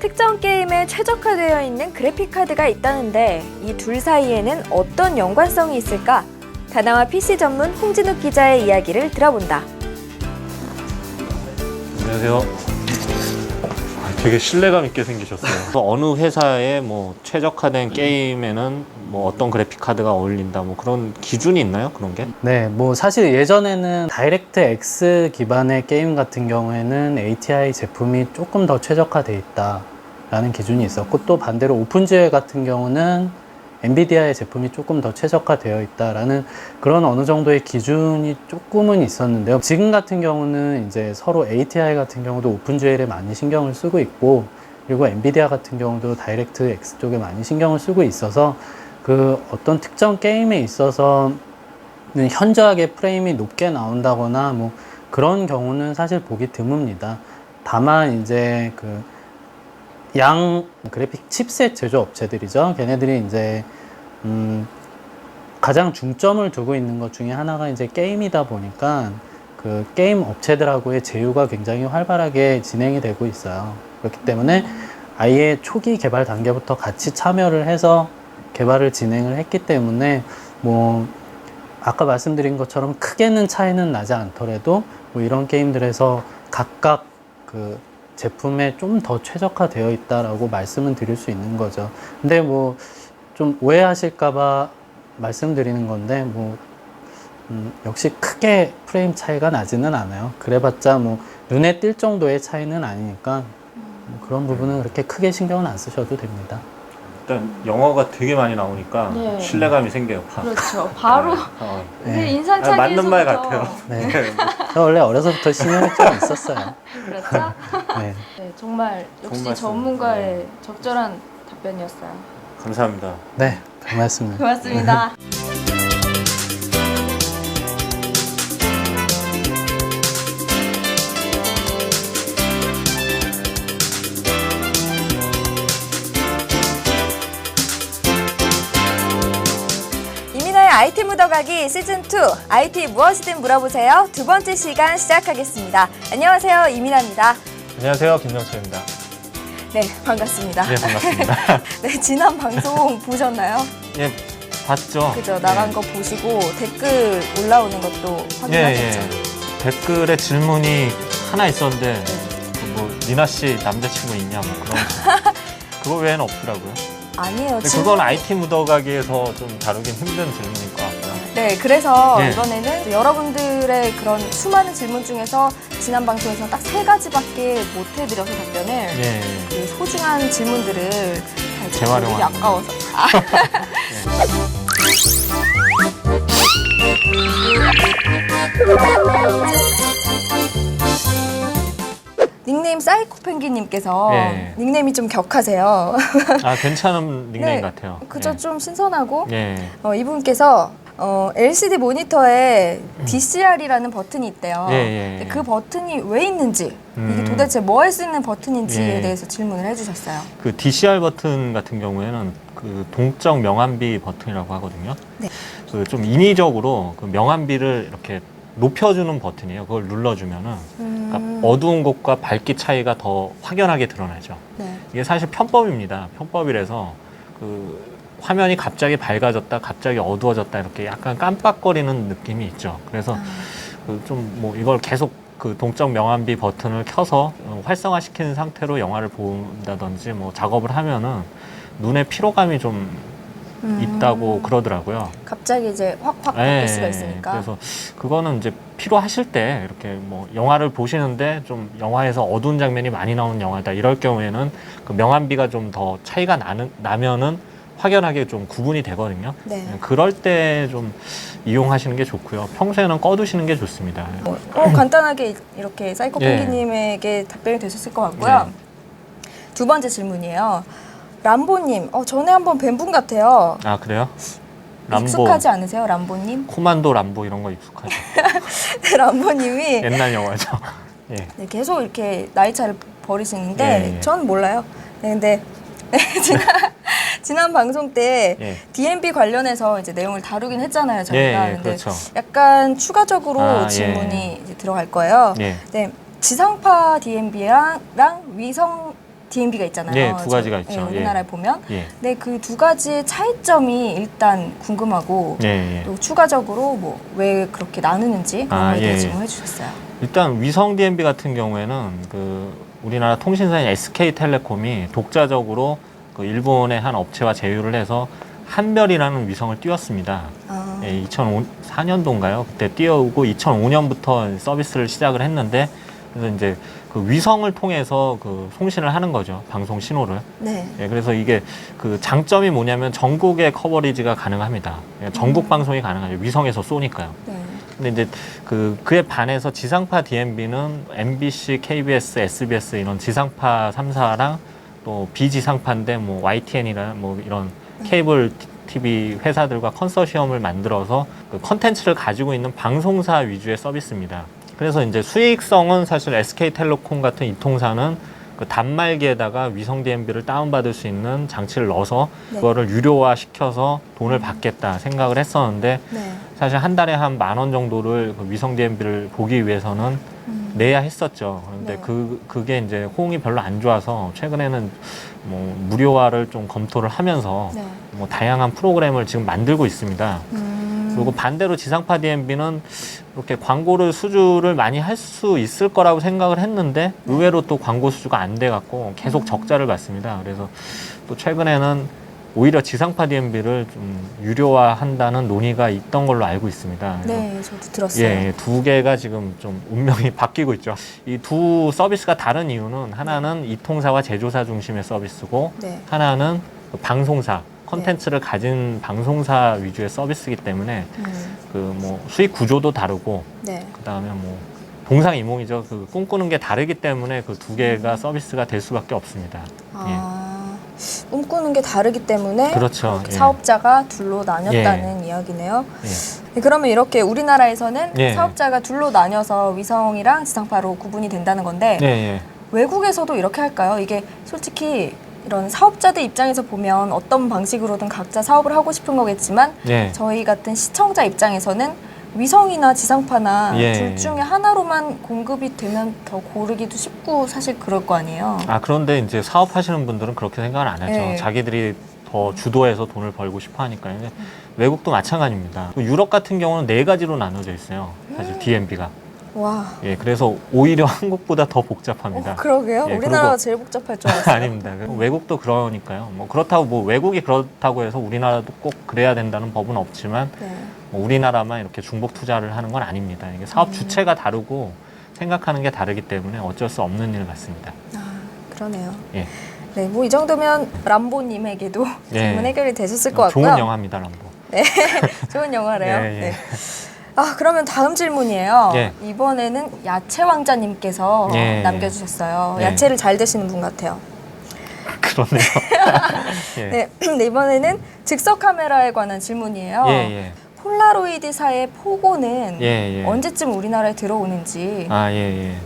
특정 게임에 최적화되어 있는 그래픽카드가 있다는데 이 둘 사이에는 어떤 연관성이 있을까? 다나와 PC 전문 홍진욱 기자의 이야기를 들어본다. 안녕하세요. 되게 신뢰감 있게 생기셨어요. 어느 회사의 뭐 최적화된 게임에는 뭐 어떤 그래픽 카드가 어울린다, 뭐 그런 기준이 있나요? 그런 게? 네, 뭐 사실 예전에는 다이렉트 X 기반의 게임 같은 경우에는 ATI 제품이 조금 더 최적화돼 있다라는 기준이 있었고, 또 반대로 오픈GL 같은 경우는 엔비디아의 제품이 조금 더 최적화되어 있다라는 그런 어느 정도의 기준이 조금은 있었는데요. 지금 같은 경우는 이제 서로 ATI 같은 경우도 오픈GL에 많이 신경을 쓰고 있고, 그리고 엔비디아 같은 경우도 다이렉트 X 쪽에 많이 신경을 쓰고 있어서 그 어떤 특정 게임에 있어서는 현저하게 프레임이 높게 나온다거나 뭐 그런 경우는 사실 보기 드뭅니다. 다만 이제 그 양 그래픽 칩셋 제조 업체들이죠. 걔네들이 이제 가장 중점을 두고 있는 것 중에 하나가 이제 게임이다 보니까 그 게임 업체들하고의 제휴가 굉장히 활발하게 진행이 되고 있어요. 그렇기 때문에 아예 초기 개발 단계부터 같이 참여를 해서 개발을 진행을 했기 때문에 뭐 아까 말씀드린 것처럼 크게는 차이는 나지 않더라도 뭐 이런 게임들에서 각각 그 제품에 좀 더 최적화되어 있다라고 말씀은 드릴 수 있는 거죠. 근데 뭐 좀 오해하실까봐 말씀드리는 건데 뭐 역시 크게 프레임 차이가 나지는 않아요. 그래봤자 뭐 눈에 띌 정도의 차이는 아니니까 뭐 그런 부분은 그렇게 크게 신경은 안 쓰셔도 됩니다. 일단 영어가 되게 많이 나오니까 네. 신뢰감이 생겨요. 그렇죠. 바로 네. 인상착의에서부터 맞는 말 같아요. 네. 저 원래 어려서부터 신경이 좀 있었어요. 그렇죠? 네. 네, 정말 역시 정말 전문가의 적절한 답변이었어요. 감사합니다. 네, 별 말씀을. 고맙습니다. 이민아의 IT 묻어가기 시즌2 IT 무엇이든 물어보세요. 두 번째 시간 시작하겠습니다. 안녕하세요. 이민아입니다. 안녕하세요. 김명철입니다. 네, 반갑습니다. 네, 반갑습니다. 네, 지난 방송 보셨나요? 예, 봤죠? 그죠, 나간 예. 거 보시고 댓글 올라오는 것도 확인하셨죠? 댓글에 질문이 하나 있었는데 그뭐 리나 씨 남자친구 있냐 뭐 그런 그거 외에는 없더라고요. 아니에요. 근데 그건 IT 묻어가기에서 좀 다루긴 힘든 질문일 것 같고요. 네, 그래서 예. 이번에는 여러분들의 그런 수많은 질문 중에서 지난 방송에서 딱 3가지밖에 못 해드려서 답변을 예. 그 소중한 질문들을 재활용하는 아까워서. 닉네임 사이코펭귄님께서 예. 닉네임이 좀 격하세요. 아, 괜찮은 닉네임 네, 같아요. 그죠, 예. 좀 신선하고. 예. 이분께서 LCD 모니터에 DCR이라는 버튼이 있대요. 예. 근데 그 버튼이 왜 있는지, 이게 음. 도대체 뭐 할 수 있는 버튼인지에 예. 대해서 질문을 해주셨어요. 그 DCR 버튼 같은 경우에는 그 동적 명암비 버튼이라고 하거든요. 네. 그 좀 인위적으로 그 명암비를 이렇게 높여주는 버튼이에요. 그걸 눌러주면은 그러니까 어두운 곳과 밝기 차이가 더 확연하게 드러나죠. 네. 이게 사실 편법입니다. 편법이라서 그 화면이 갑자기 밝아졌다, 갑자기 어두워졌다 이렇게 약간 깜빡거리는 느낌이 있죠. 그래서 좀 뭐 이걸 계속 그 동적 명암비 버튼을 켜서 활성화시키는 상태로 영화를 본다든지 뭐 작업을 하면은 눈에 피로감이 좀 있다고 그러더라고요. 갑자기 이제 확 바뀔 수가 있으니까. 그래서 그거는 이제 필요하실 때 이렇게 뭐 영화를 보시는데 좀 영화에서 어두운 장면이 많이 나오는 영화다 이럴 경우에는 그 명암비가 좀 더 차이가 나면은 확연하게 좀 구분이 되거든요. 네. 그럴 때 좀 이용하시는 게 좋고요. 평소에는 꺼두시는 게 좋습니다. 간단하게 이렇게 사이코펭귄님에게 답변이 되셨을 것 같고요. 네. 두 번째 질문이에요. 람보님, 전에 한번 뵌 분 같아요. 아, 그래요? 람보, 익숙하지 않으세요, 람보님? 코만도 람보 이런 거 익숙하죠. 네, 람보님이 옛날 영화죠. 예. 네, 계속 이렇게 나이 차를 버리시는데 예, 예. 전 몰라요. 네, 근데 지난 방송 때 예. DMB 관련해서 이제 내용을 다루긴 했잖아요, 저희가. 예, 근데 그렇죠. 약간 추가적으로 예. 질문이 이제 들어갈 거예요. 예. 네, 지상파 DMB랑 위성 DMB가 있잖아요. 네, 두 가지가 있죠. 예, 우리나라에 보면. 예. 네, 그 두 가지의 차이점이 일단 궁금하고 예, 예. 또 추가적으로 뭐 왜 그렇게 나누는지 그런 거에 대해 예. 질문해 주셨어요. 일단 위성 DMB 같은 경우에는 그 우리나라 통신사인 SK텔레콤이 독자적으로 그 일본의 한 업체와 제휴를 해서 한별이라는 위성을 띄웠습니다. 아, 예, 2004년도인가요? 그때 띄우고 2005년부터 서비스를 시작을 했는데 그래서 이제 그 위성을 통해서 그 송신을 하는 거죠. 방송 신호를. 네. 예, 그래서 이게 그 장점이 뭐냐면 전국의 커버리지가 가능합니다. 예, 전국 방송이 가능하죠. 위성에서 쏘니까요. 네. 근데 이제 그에 반해서 지상파 DMB는 MBC, KBS, SBS 이런 지상파 3사랑 또 비지상파인데 뭐 YTN이나 뭐 이런 케이블 TV 회사들과 컨소시엄을 만들어서 그 컨텐츠를 가지고 있는 방송사 위주의 서비스입니다. 그래서 이제 수익성은 사실 SK텔레콤 같은 이 통사는 그 단말기에다가 위성 DMB를 다운받을 수 있는 장치를 넣어서 네. 그거를 유료화 시켜서 돈을 받겠다 생각을 했었는데 네. 사실 한 달에 한 10,000원 정도를 그 위성 DMB를 보기 위해서는 내야 했었죠. 그런데 네. 그게 이제 호응이 별로 안 좋아서 최근에는 뭐 무료화를 좀 검토를 하면서 네. 뭐 다양한 프로그램을 지금 만들고 있습니다. 그리고 반대로 지상파 DMB는 이렇게 광고를 수주를 많이 할 수 있을 거라고 생각을 했는데 의외로 또 광고 수주가 안 돼 갖고 계속 적자를 봤습니다. 그래서 또 최근에는 오히려 지상파 DMB를 좀 유료화한다는 논의가 있던 걸로 알고 있습니다. 그래서 네, 저도 들었어요. 예, 두 개가 지금 좀 운명이 바뀌고 있죠. 이 두 서비스가 다른 이유는 하나는 이통사와 제조사 중심의 서비스고 네. 하나는 그 방송사, 컨텐츠를 가진 방송사 위주의 서비스이기 때문에 그 뭐 수익 구조도 다르고 네. 그다음에 뭐 동상이몽이죠. 그 꿈꾸는 게 다르기 때문에 그 두 개가 서비스가 될 수밖에 없습니다. 아, 꿈꾸는 게 다르기 때문에 그렇죠. 예. 사업자가 둘로 나뉘었다는 이야기네요. 예. 네, 그러면 이렇게 우리나라에서는 예. 사업자가 둘로 나뉘어서 위성이랑 지상파로 구분이 된다는 건데 예, 예. 외국에서도 이렇게 할까요? 이게 솔직히 이런 사업자들 입장에서 보면 어떤 방식으로든 각자 사업을 하고 싶은 거겠지만 예. 저희 같은 시청자 입장에서는 위성이나 지상파나 예. 둘 중에 하나로만 공급이 되면 더 고르기도 쉽고 사실 그럴 거 아니에요. 아, 그런데 이제 사업하시는 분들은 그렇게 생각을 안 하죠. 네. 자기들이 더 주도해서 돈을 벌고 싶어 하니까요. 근데 외국도 마찬가지입니다. 유럽 같은 경우는 4가지로 나눠져 있어요. 사실 DMB가. 와, 예, 그래서 오히려 한국보다 더 복잡합니다. 그러게요. 예, 우리나라가 그리고- 제일 복잡할 줄 알았어요. 아닙니다. 외국도 그러니까요. 뭐 그렇다고 뭐 외국이 그렇다고 해서 우리나라도 꼭 그래야 된다는 법은 없지만 네. 뭐 우리나라만 이렇게 중복 투자를 하는 건 아닙니다. 이게 사업 주체가 다르고 생각하는 게 다르기 때문에 어쩔 수 없는 일 같습니다. 아, 그러네요. 예. 네, 뭐 이 정도면 람보님에게도 예. 질문 해결이 되셨을 것 같고요. 좋은 영화입니다, 람보. 좋은 영화래요. 예, 예. 네. 아, 그러면 다음 질문이에요. 예. 이번에는 야채 왕자님께서 예. 남겨주셨어요. 예. 야채를 잘 드시는 분 같아요. 그렇네요. 예. 네. 네, 이번에는 즉석 카메라에 관한 질문이에요. 예, 예. 폴라로이드사의 포고는 예, 예. 언제쯤 우리나라에 들어오는지 아, 예, 예.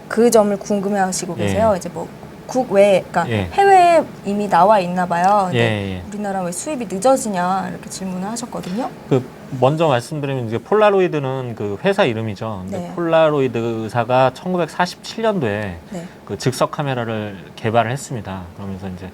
그 점을 궁금해하시고 예. 계세요. 이제 뭐 국외, 그러니까 예. 해외에 이미 나와 있나 봐요. 근데 예, 예. 우리나라 왜 수입이 늦어지냐 이렇게 질문을 하셨거든요. 그 먼저 말씀드리면 이제 폴라로이드는 그 회사 이름이죠. 근데 네. 폴라로이드사가 1947년도에 네. 그 즉석 카메라를 개발을 했습니다. 그러면서 이제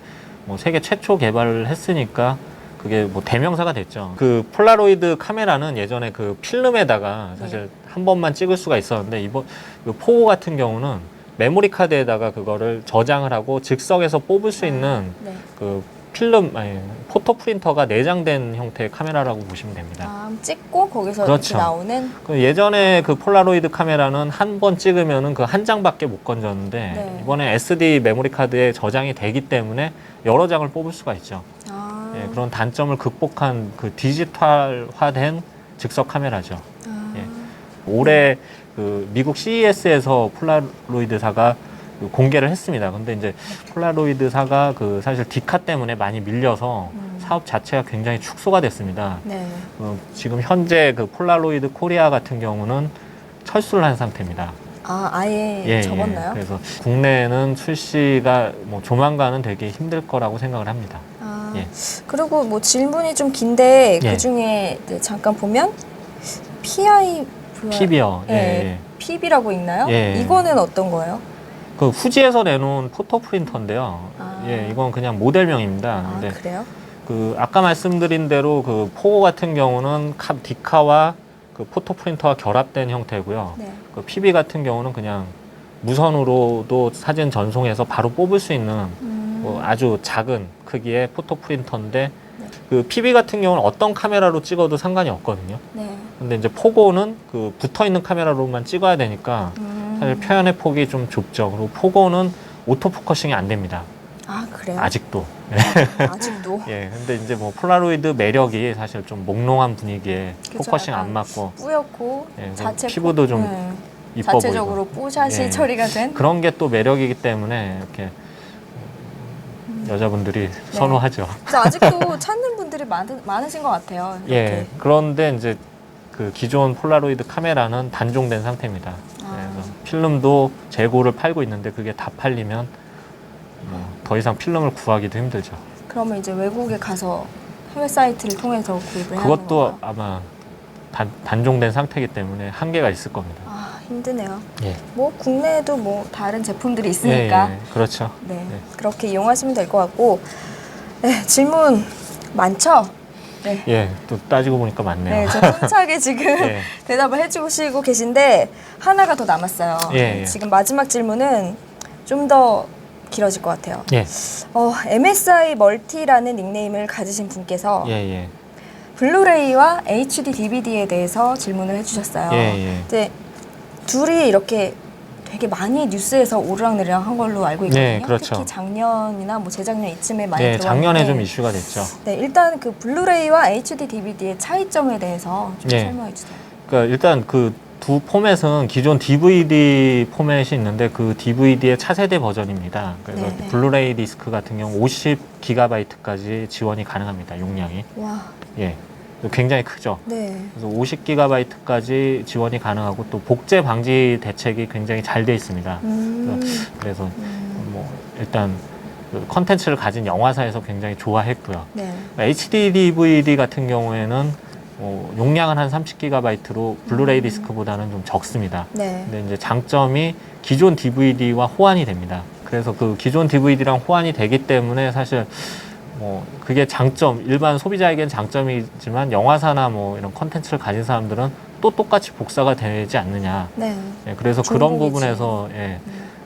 뭐 세계 최초 개발을 했으니까 그게 뭐 대명사가 됐죠. 그 폴라로이드 카메라는 예전에 그 필름에다가 사실 한 번만 찍을 수가 있었는데 이번 그 포고 같은 경우는 메모리 카드에다가 그거를 저장을 하고 즉석에서 뽑을 수 있는 네. 그 필름 아니 포토 프린터가 내장된 형태의 카메라라고 보시면 됩니다. 아, 찍고 거기서 그렇죠. 이렇게 나오는. 그 예전에 그 폴라로이드 카메라는 한 번 찍으면은 그 한 장밖에 못 건졌는데 네. 이번에 SD 메모리 카드에 저장이 되기 때문에 여러 장을 뽑을 수가 있죠. 아, 예, 그런 단점을 극복한 그 디지털화된 즉석 카메라죠. 아, 예. 올해 그 미국 CES에서 폴라로이드사가 그 공개를 했습니다. 근데 이제 폴라로이드사가 그 사실 디카 때문에 많이 밀려서 사업 자체가 굉장히 축소가 됐습니다. 네. 지금 현재 그 폴라로이드 코리아 같은 경우는 철수를 한 상태입니다. 아, 아예 접었나요? 그래서 국내에는 출시가 뭐 조만간은 되게 힘들 거라고 생각을 합니다. 아, 예. 그리고 뭐 질문이 좀 긴데 예. 그 중에 잠깐 보면 PIV 피비어. 예, PB라고 읽나요? 예. 이거는 어떤 거예요? 그 후지에서 내놓은 포토 프린터인데요. 아. 예, 이건 그냥 모델명입니다. 아, 근데 그래요? 그 아까 말씀드린 대로 그 포고 같은 경우는 디카와 그 포토 프린터가 결합된 형태고요. 네. 그 PB 같은 경우는 그냥 무선으로도 사진 전송해서 바로 뽑을 수 있는 뭐 아주 작은 크기의 포토 프린터인데 네. 그 PB 같은 경우는 어떤 카메라로 찍어도 상관이 없거든요. 네. 근데 이제 포고는 그 붙어 있는 카메라로만 찍어야 되니까 사실 표현의 폭이 좀 좁죠. 그리고 포고는 오토포커싱이 안 됩니다. 아, 그래요? 아직도. 아직도? 예. 근데 이제 뭐 폴라로이드 매력이 사실 좀 몽롱한 분위기에 그쵸, 포커싱 약간 안 맞고 뿌옇고 예, 자체 피부도 좀 이뻐 자체적으로 보이고 뽀샷이 예. 처리가 된 그런 게 또 매력이기 때문에 이렇게 여자분들이 선호하죠. 그래서 아직도 찾는 분들이 많으신 것 같아요. 이렇게. 예. 그런데 이제 그 기존 폴라로이드 카메라는 단종된 상태입니다. 그래서 필름도 재고를 팔고 있는데 그게 다 팔리면 더 이상 필름을 구하기도 힘들죠. 그러면 이제 외국에 가서 해외 사이트를 통해서 구입을 해야 하는 그것도 건가요? 아마 단종된 상태이기 때문에 한계가 있을 겁니다. 아, 힘드네요. 예. 뭐 국내에도 뭐 다른 제품들이 있으니까 예, 그렇죠. 네, 그렇게 이용하시면 될 것 같고 네, 질문 많죠? 네. 예, 또 따지고 보니까 많네요. 네, 저 힘차게 지금 예. 대답을 해주시고 계신데 하나가 더 남았어요. 예, 예. 지금 마지막 질문은 좀 더 길어질 것 같아요. 예, MSI 멀티라는 닉네임을 가지신 분께서 예, 예, 블루레이와 HD DVD에 대해서 질문을 해주셨어요. 예, 예. 이제 둘이 이렇게 되게 많이 뉴스에서 오르락내리락 한 걸로 알고 있거든요. 네, 그렇죠. 특히 작년이나 뭐 재작년 이쯤에 많이 예, 들어왔는데 작년에 좀 이슈가 됐죠. 네, 일단 그 블루레이와 HD DVD의 차이점에 대해서 좀 예. 설명해 주세요. 그러니까 일단 그 두 포맷은 기존 DVD 포맷이 있는데 그 DVD의 차세대 버전입니다. 그래서 네, 네. 블루레이 디스크 같은 경우 50GB까지 지원이 가능합니다. 용량이. 와, 예. 굉장히 크죠. 네. 그래서 50GB까지 지원이 가능하고 또 복제 방지 대책이 굉장히 잘 돼 있습니다. 그래서 뭐 일단 그 컨텐츠를 가진 영화사에서 굉장히 좋아했고요. 네. HD DVD 같은 경우에는 용량은 한 30GB로 블루레이 디스크보다는 좀 적습니다. 네. 근데 이제 장점이 기존 DVD와 호환이 됩니다. 그래서 그 기존 DVD랑 호환이 되기 때문에 사실 뭐 그게 장점, 일반 소비자에겐 장점이지만 영화사나 뭐 이런 컨텐츠를 가진 사람들은 또 똑같이 복사가 되지 않느냐. 네. 예, 그래서 그런 중복이지. 부분에서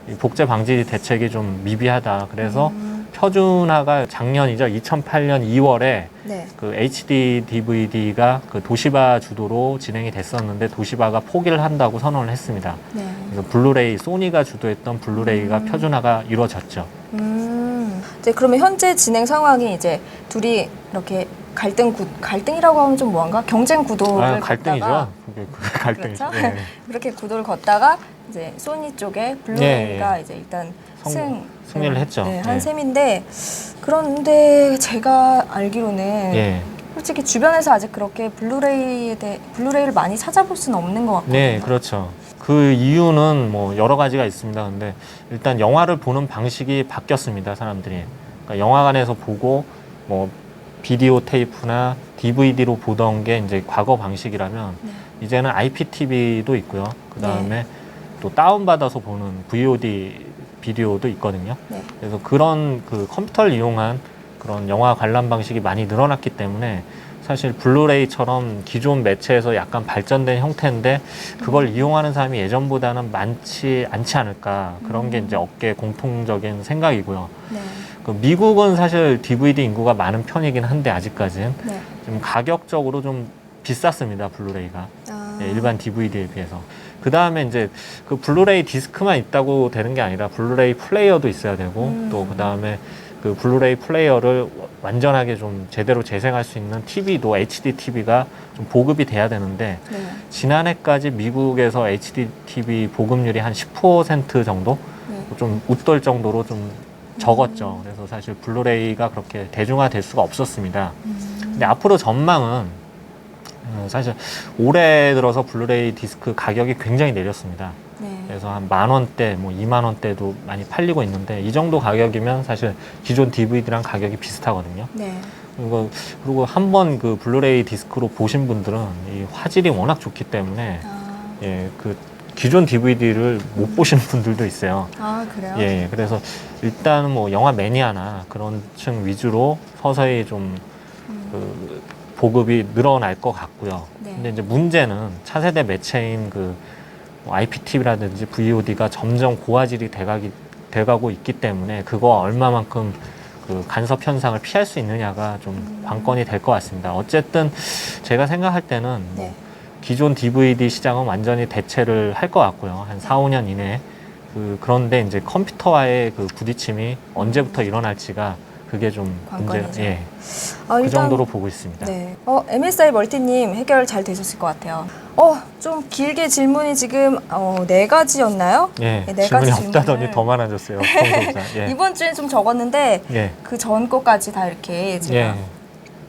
이 복제 방지 대책이 좀 미비하다. 그래서 표준화가 작년이죠. 2008년 2월에 네. 그 HD DVD가 그 도시바 주도로 진행이 됐었는데 도시바가 포기를 한다고 선언을 했습니다. 네. 그래서 블루레이, 소니가 주도했던 블루레이가 표준화가 이루어졌죠. 이제 그러면 현재 진행 상황이 이제 둘이 이렇게 갈등이라고 하면 좀 뭐한가? 경쟁 구도를 갈등이죠. 걷다가 그게 갈등이죠. 그렇죠? 예. 그렇게 구도를 걷다가 이제 소니 쪽에 블루레이가 이제 일단 승리를 했죠. 네, 한 예. 셈인데 그런데 제가 알기로는 예. 솔직히 주변에서 아직 그렇게 블루레이를 많이 찾아볼 수는 없는 것 같거든요. 네, 그렇죠. 그 이유는 뭐 여러 가지가 있습니다. 근데 일단 영화를 보는 방식이 바뀌었습니다, 사람들이. 그러니까 영화관에서 보고 뭐 비디오 테이프나 DVD로 보던 게 이제 과거 방식이라면 네. 이제는 IPTV도 있고요. 그 다음에 또 다운받아서 보는 VOD 비디오도 있거든요. 네. 그래서 그런 그 컴퓨터를 이용한 그런 영화 관람 방식이 많이 늘어났기 때문에 사실 블루레이처럼 기존 매체에서 약간 발전된 형태인데 그걸 이용하는 사람이 예전보다는 많지 않지 않을까. 그런 게 이제 업계 공통적인 생각이고요. 네. 그 미국은 사실 DVD 인구가 많은 편이긴 한데 아직까지는 네. 좀 가격적으로 좀 비쌌습니다. 블루레이가. 아, 예, 일반 DVD에 비해서. 그 다음에 이제 그 블루레이 디스크만 있다고 되는 게 아니라 블루레이 플레이어도 있어야 되고 또 그 다음에 그 블루레이 플레이어를 완전하게 좀 제대로 재생할 수 있는 TV도 HD TV가 좀 보급이 돼야 되는데 네. 지난해까지 미국에서 HD TV 보급률이 한 10% 정도 네. 좀 웃돌 정도로 좀 적었죠. 그래서 사실 블루레이가 그렇게 대중화될 수가 없었습니다. 근데 앞으로 전망은 사실 올해 들어서 블루레이 디스크 가격이 굉장히 내렸습니다. 네. 그래서 한 10,000원대, 뭐 20,000원대도 많이 팔리고 있는데 이 정도 가격이면 사실 기존 DVD랑 가격이 비슷하거든요. 네. 그리고 한번 그 블루레이 디스크로 보신 분들은 이 화질이 워낙 좋기 때문에 아, 예, 그 기존 DVD를 못 보시는 분들도 있어요. 아, 그래요? 예, 그래서 일단은 뭐 영화 매니아나 그런 층 위주로 서서히 좀 그 보급이 늘어날 것 같고요. 네. 근데 이제 문제는 차세대 매체인 그 IPTV라든지 VOD가 점점 고화질이 돼가고 있기 때문에 그거와 얼마만큼 그 간섭 현상을 피할 수 있느냐가 좀 관건이 될 것 같습니다. 어쨌든 제가 생각할 때는 뭐 네. 기존 DVD 시장은 완전히 대체를 할 것 같고요. 한 4, 5년 이내에. 그런데 이제 컴퓨터와의 그 부딪힘이 언제부터 일어날지가 그게 좀 관건이죠. 예, 아, 그 일단 정도로 보고 있습니다. 네. MSI 멀티님 해결 잘 되셨을 것 같아요. 좀 길게 질문이 지금 4가지였나요? 예, 네 질문이 가지 없다더니 질문을- 더 많아졌어요. 평소보다. 예. 이번 주에 좀 적었는데 예. 그 전 거까지 다 이렇게 제가 예.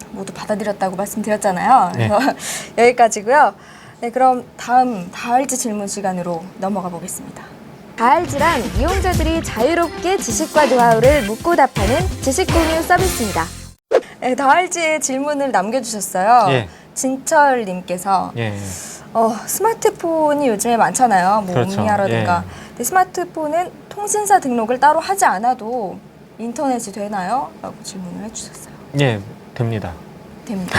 모두 받아들였다고 말씀드렸잖아요. 네. 그래서 여기까지고요. 네, 그럼 다음 다알지 질문 시간으로 넘어가 보겠습니다. 다알지란 이용자들이 자유롭게 지식과 노하우를 묻고 답하는 지식 공유 서비스입니다. 네, 다알지에 질문을 남겨주셨어요. 예. 진철님께서 예. 스마트폰이 요즘에 많잖아요. 뭐 그렇죠. 음미하라든가. 예. 근데 스마트폰은 통신사 등록을 따로 하지 않아도 인터넷이 되나요? 라고 질문을 해주셨어요. 예, 됩니다. 됩니다.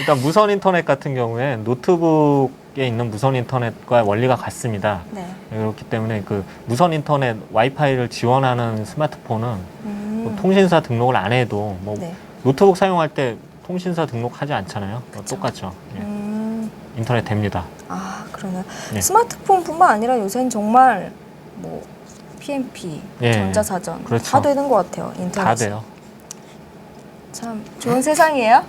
일단 무선 인터넷 같은 경우에 노트북에 있는 무선 인터넷과 원리가 같습니다. 네. 그렇기 때문에 그 무선 인터넷 와이파이를 지원하는 스마트폰은 뭐 음, 통신사 등록을 안 해도 뭐 네. 노트북 사용할 때 통신사 등록하지 않잖아요. 그쵸. 똑같죠. 예. 음, 인터넷 됩니다. 그러네요. 네. 스마트폰뿐만 아니라 요새는 정말 뭐 PMP, 예. 전자사전 그렇죠. 다 되는 것 같아요. 인터넷. 다 돼요. 참 좋은 세상이에요.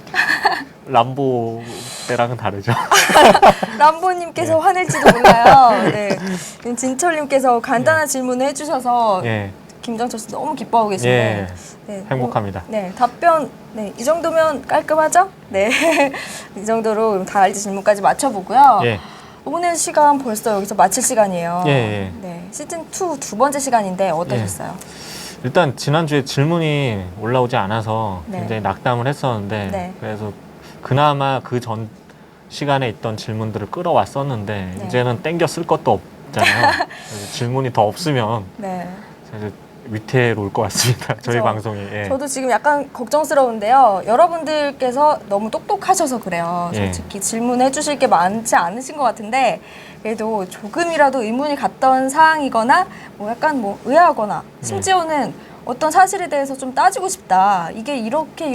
람보 때랑은 다르죠. 람보님께서 네. 화낼지도 몰라요. 네. 진철님께서 간단한 질문을 해주셔서 예. 김정철 씨 너무 기뻐하고 계신데 예. 네, 행복합니다. 네, 답변 이 정도면 깔끔하죠? 네, 이 정도로 다 알지 질문까지 맞춰보고요. 예. 오늘 시간 벌써 여기서 마칠 시간이에요. 예, 예. 네, 시즌 2 두 번째 시간인데 어떠셨어요? 일단 지난주에 질문이 올라오지 않아서 네. 굉장히 낙담을 했었는데 네. 그래서 그나마 그 전 시간에 있던 질문들을 끌어왔었는데 네. 이제는 땡겨 쓸 것도 없잖아요. 그래서 질문이 더 없으면 네. 사실 위태로울 것 같습니다. 저희 그죠. 방송이. 예. 저도 지금 약간 걱정스러운데요. 여러분들께서 너무 똑똑하셔서 그래요. 예. 솔직히 질문해 주실 게 많지 않으신 것 같은데 그래도 조금이라도 의문이 갔던 사항이거나 뭐 약간 뭐 의아하거나 심지어는 어떤 사실에 대해서 좀 따지고 싶다. 이게 이렇게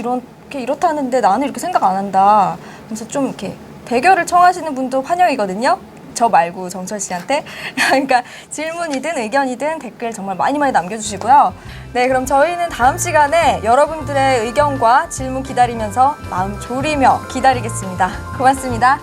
이렇다는데 나는 이렇게 생각 안 한다. 그래서 좀 이렇게 대결을 청하시는 분도 환영이거든요. 저 말고 정철 씨한테. 그러니까 질문이든 의견이든 댓글 정말 많이 남겨주시고요. 네, 그럼 저희는 다음 시간에 여러분들의 의견과 질문 기다리면서 마음 졸이며 기다리겠습니다. 고맙습니다.